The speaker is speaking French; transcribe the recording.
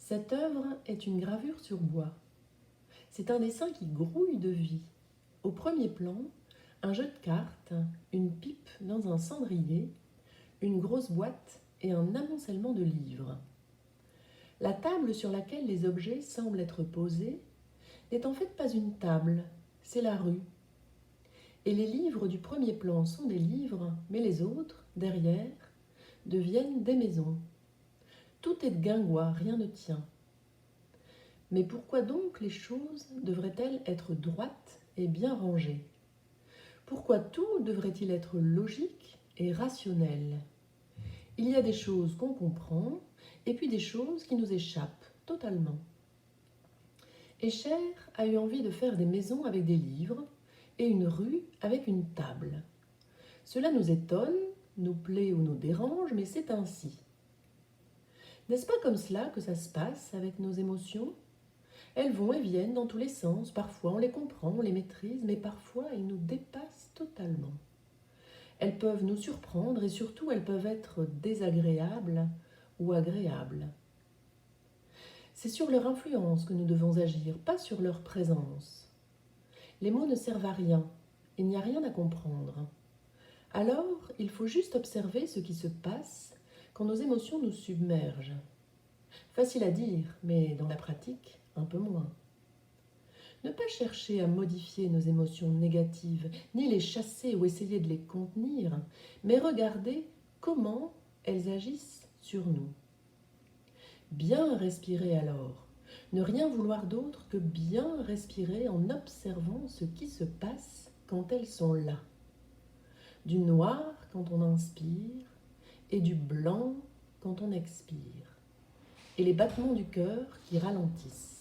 Cette œuvre est une gravure sur bois. C'est un dessin qui grouille de vie. Au premier plan, un jeu de cartes, une pipe dans un cendrier, une grosse boîte et un amoncellement de livres. La table sur laquelle les objets semblent être posés n'est en fait pas une table, c'est la rue. Et les livres du premier plan sont des livres, mais les autres, derrière, deviennent des maisons. Tout est de guingois, rien ne tient. Mais pourquoi donc les choses devraient-elles être droites et bien rangées? Pourquoi tout devrait-il être logique et rationnel? Il y a des choses qu'on comprend et puis des choses qui nous échappent totalement. Escher a eu envie de faire des maisons avec des livres et une rue avec une table. Cela nous étonne, nous plaît ou nous dérange, mais c'est ainsi. N'est-ce pas comme cela que ça se passe avec nos émotions? Elles vont et viennent dans tous les sens, parfois on les comprend, on les maîtrise, mais parfois elles nous dépassent totalement. Elles peuvent nous surprendre et surtout elles peuvent être désagréables ou agréables. C'est sur leur influence que nous devons agir, pas sur leur présence. Les mots ne servent à rien, il n'y a rien à comprendre. Alors, il faut juste observer ce qui se passe quand nos émotions nous submergent. Facile à dire, mais dans la pratique, un peu moins. Ne pas chercher à modifier nos émotions négatives, ni les chasser ou essayer de les contenir, mais regarder comment elles agissent sur nous. Bien respirer alors, ne rien vouloir d'autre que bien respirer en observant ce qui se passe quand elles sont là. Du noir quand on inspire et du blanc quand on expire. Et les battements du cœur qui ralentissent.